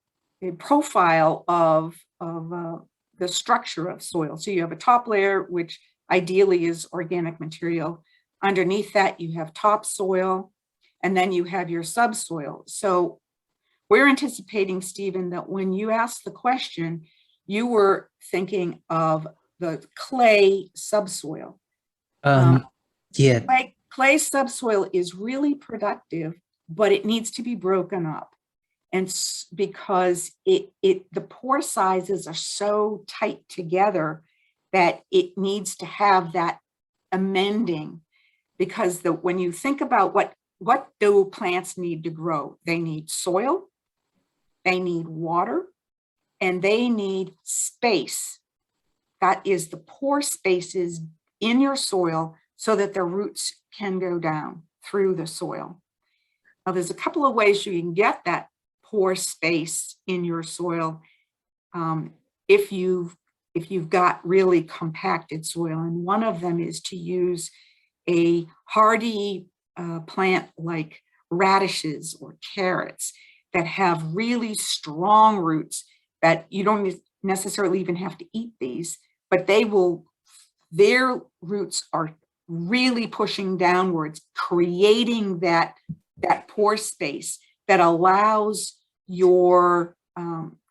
profile of the structure of soil. So you have a top layer, which ideally is organic material. Underneath that, you have topsoil, and then you have your subsoil. So we're anticipating, Stephen, that when you asked the question, you were thinking of the clay subsoil. Yeah. Clay subsoil is really productive, but it needs to be broken up. And because the pore sizes are so tight together that it needs to have that amending, because when you think about what do plants need to grow, they need soil, they need water, and they need space. That is the pore spaces in your soil so that their roots can go down through the soil. Now, there's a couple of ways you can get that pore space in your soil if you've got really compacted soil. And one of them is to use a hardy plant like radishes or carrots that have really strong roots that you don't necessarily even have to eat these, but their roots are really pushing downwards, creating that pore space that allows your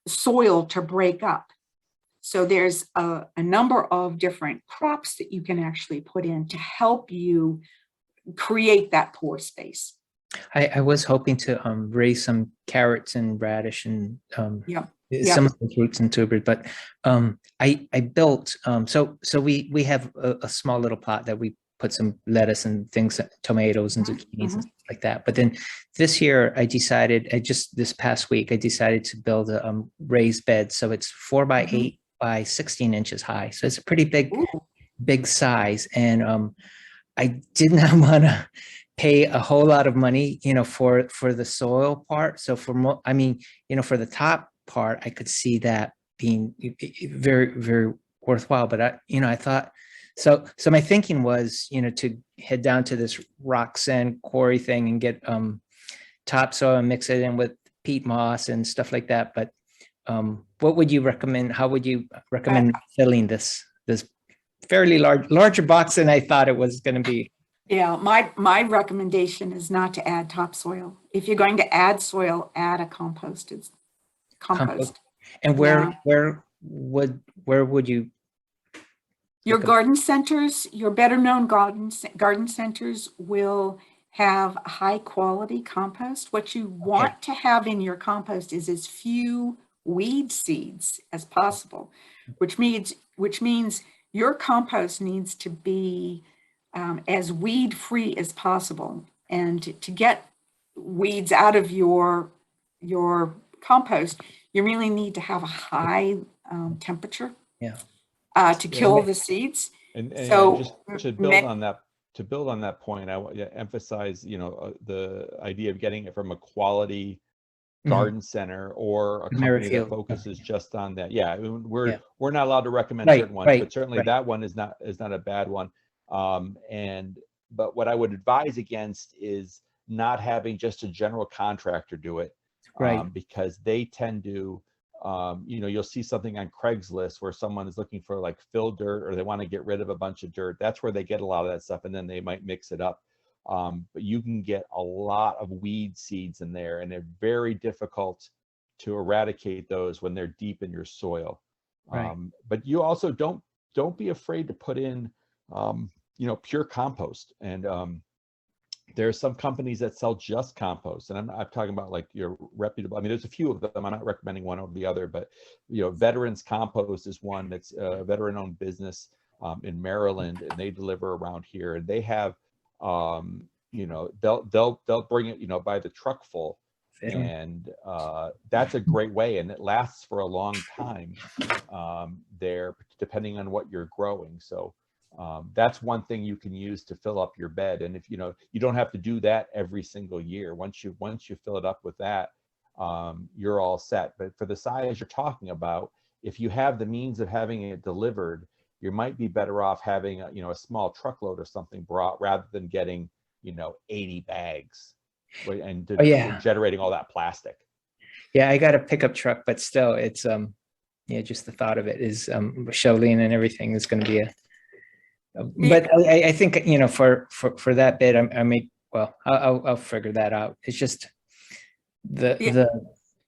soil to break up. So there's a number of different crops that you can actually put in to help you create that pore space. I was hoping to raise some carrots and radish and Yeah. some of the roots and tubers, but I built so we have a small little plot that we put some lettuce and things, tomatoes and zucchinis and stuff like that. But then this year this past week, I decided to build a raised bed. So it's 4 by 8 by 16 inches high. So it's a pretty big size. And I did not want to pay a whole lot of money, for the soil part. So for the top part, I could see that being very, very worthwhile. But I thought, so my thinking was, to head down to this rock sand quarry thing and get topsoil and mix it in with peat moss and stuff like that. But what would you recommend? How would you recommend filling this fairly larger box than I thought it was going to be? Yeah, my recommendation is not to add topsoil. If you're going to add soil, add a compost. It's compost. And where would you? Your garden centers, your better known garden centers will have high quality compost. What you want to have in your compost is as few weed seeds as possible, which means your compost needs to be as weed free as possible. And to get weeds out of your compost, you really need to have a high temperature. Yeah. To kill the seeds. And so just to build on that point, I want to emphasize, the idea of getting it from a quality garden center or a company that focuses just on that. Yeah, we're not allowed to recommend certain ones, but certainly that one is not a bad one. But what I would advise against is not having just a general contractor do it, because they tend to. You'll see something on Craigslist where someone is looking for like fill dirt, or they want to get rid of a bunch of dirt. That's where they get a lot of that stuff, and then they might mix it up. But you can get a lot of weed seeds in there, and they're very difficult to eradicate those when they're deep in your soil. But you also don't be afraid to put in pure compost. And there are some companies that sell just compost, and I'm talking about like your reputable. I mean, there's a few of them. I'm not recommending one over the other, but Veterans Compost is one that's a veteran-owned business in Maryland, and they deliver around here. And they have, they'll bring it, by the truck full, and that's a great way, and it lasts for a long time there, depending on what you're growing. So. That's one thing you can use to fill up your bed. And if you don't have to do that every single year. Once you fill it up with that, you're all set. But for the size you're talking about, if you have the means of having it delivered, you might be better off having a small truckload or something brought rather than getting 80 bags and generating all that plastic. Yeah, I got a pickup truck, but still, it's just the thought of it is shoveling and everything is going to be but I think for that bit I'll figure that out. It's just the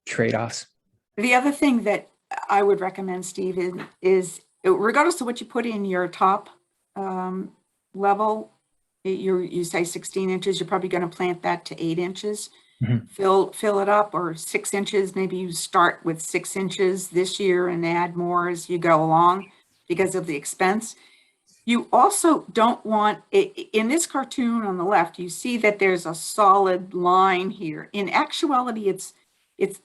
trade-offs. The other thing that I would recommend, Steve, is regardless of what you put in your top level, you say 16 inches, you're probably going to plant that to 8 inches. Fill it up, or 6 inches. Maybe you start with 6 inches this year and add more as you go along because of the expense. You also don't want, in this cartoon on the left, you see that there's a solid line here. In actuality, it's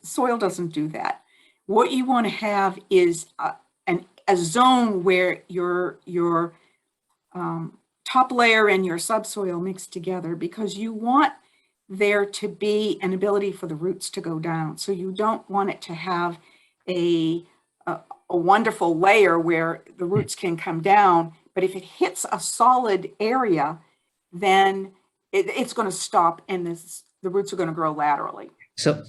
soil doesn't do that. What you want to have is a zone where your top layer and your subsoil mix together, because you want there to be an ability for the roots to go down. So you don't want it to have a wonderful layer where the roots can come down, but if it hits a solid area, then it's going to stop, and the roots are going to grow laterally. So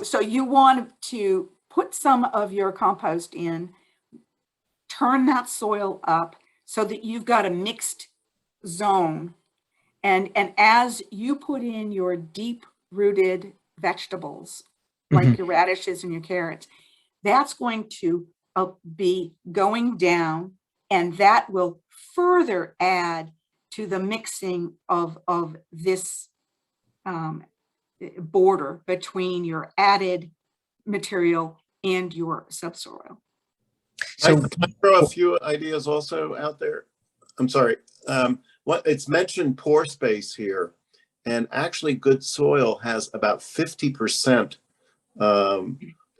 So you want to put some of your compost in, turn that soil up so that you've got a mixed zone. And as you put in your deep-rooted vegetables, like your radishes and your carrots, that's going to be going down, and that will further add to the mixing of this border between your added material and your subsoil. So Can I throw a few ideas also out there? I'm sorry. It's mentioned pore space here, and actually good soil has about 50%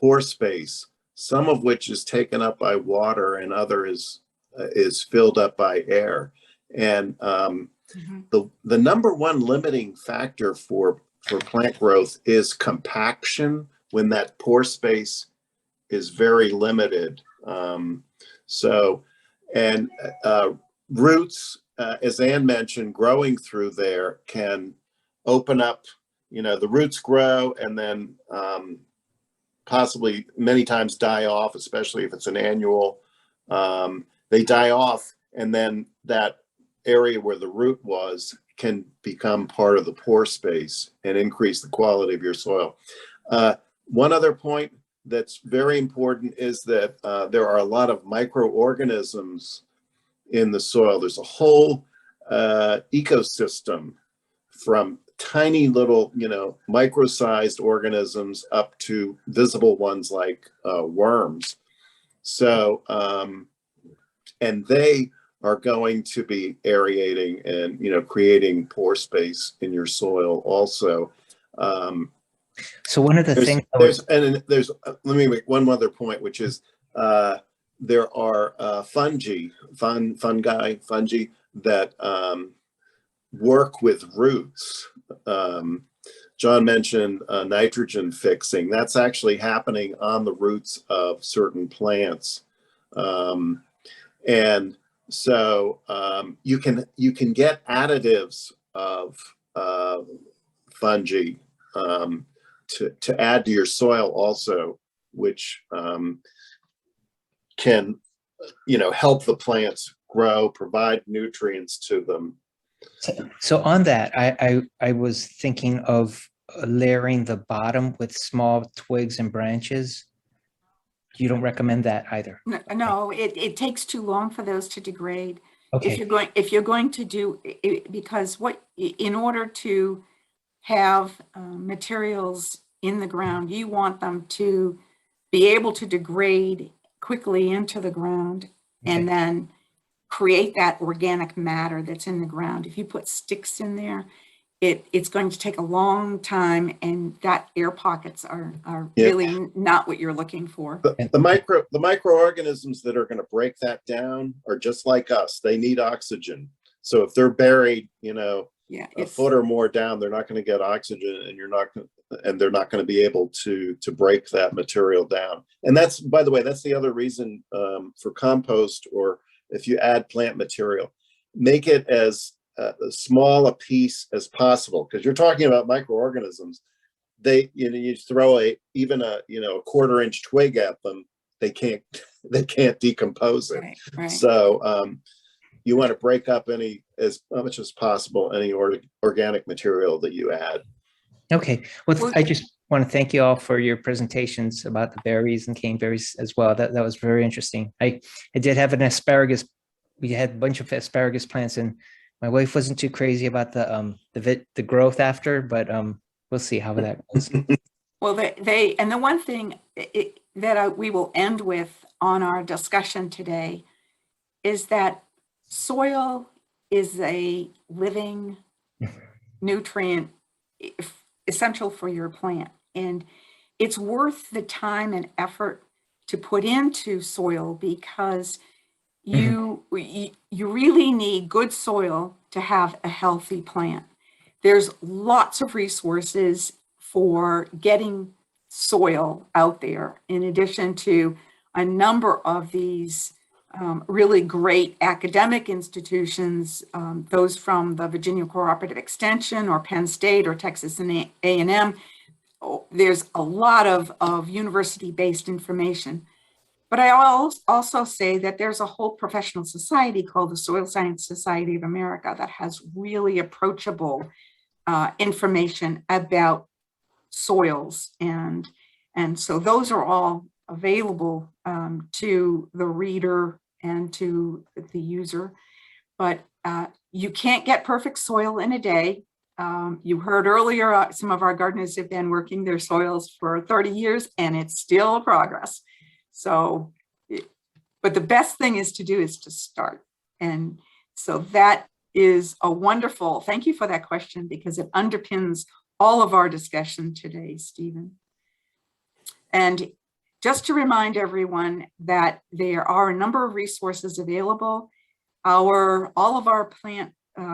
pore space, some of which is taken up by water and other is filled up by air. And the number one limiting factor for plant growth is compaction when that pore space is very limited. Roots, as Ann mentioned, growing through there can open up, the roots grow and then possibly many times die off, especially if it's an annual. They die off, and then that area where the root was can become part of the pore space and increase the quality of your soil. One other point that's very important is that there are a lot of microorganisms in the soil. There's a whole ecosystem from tiny little, micro-sized organisms up to visible ones like worms. So, and they are going to be aerating and, creating pore space in your soil also. So one of the things let me make one other point, which is there are fungi that work with roots. John mentioned nitrogen fixing. That's actually happening on the roots of certain plants. And so you can get additives of fungi to add to your soil also, which can, help the plants grow, provide nutrients to them. So on that, I was thinking of layering the bottom with small twigs and branches. You don't recommend that either? No, it takes too long for those to degrade. Okay. If you're going to do it, because in order to have materials in the ground, you want them to be able to degrade quickly into the ground, and then create that organic matter that's in the ground. If you put sticks in there, it's going to take a long time, and that air pockets are really not what you're looking for. The microorganisms that are going to break that down are just like us. They need oxygen. So if they're buried, a foot or more down, they're not going to get oxygen, and they're not going to be able to break that material down. And that's, by the way, that's the other reason for compost, or if you add plant material, make it as small a piece as possible, because you're talking about microorganisms. You throw even a quarter-inch twig at them, they can't decompose it. Right. So you want to break up as much as possible any organic material that you add. Okay. Well, I just want to thank you all for your presentations about the berries and caneberries as well. That was very interesting. I did have an asparagus. We had a bunch of asparagus plants, and my wife wasn't too crazy about the growth after, but we'll see how that goes. Well, and the one thing that we will end with on our discussion today is that soil is a living nutrient essential for your plant. And it's worth the time and effort to put into soil, because you really need good soil to have a healthy plant. There's lots of resources for getting soil out there, in addition to a number of these really great academic institutions, those from the Virginia Cooperative Extension or Penn State or Texas A&M. There's a lot of university-based information. But I also say that there's a whole professional society called the Soil Science Society of America that has really approachable information about soils. And so those are all available to the reader and to the user. But you can't get perfect soil in a day. You heard earlier, some of our gardeners have been working their soils for 30 years and it's still progress. So, but the best thing is to start. And so that is a wonderful, thank you for that question, because it underpins all of our discussion today, Stephen. And just to remind everyone that there are a number of resources available. All of our plant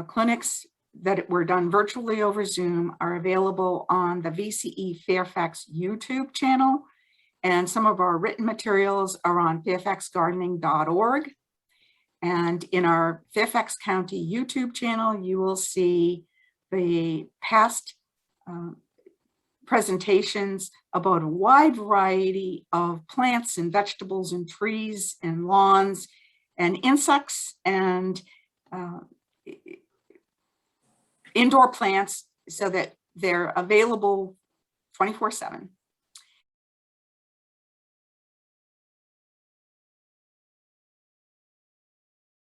clinics that were done virtually over Zoom are available on the VCE-Fairfax YouTube channel. And some of our written materials are on fairfaxgardening.org. And in our Fairfax County YouTube channel, you will see the past presentations about a wide variety of plants and vegetables and trees and lawns and insects and indoor plants, so that they're available 24/7.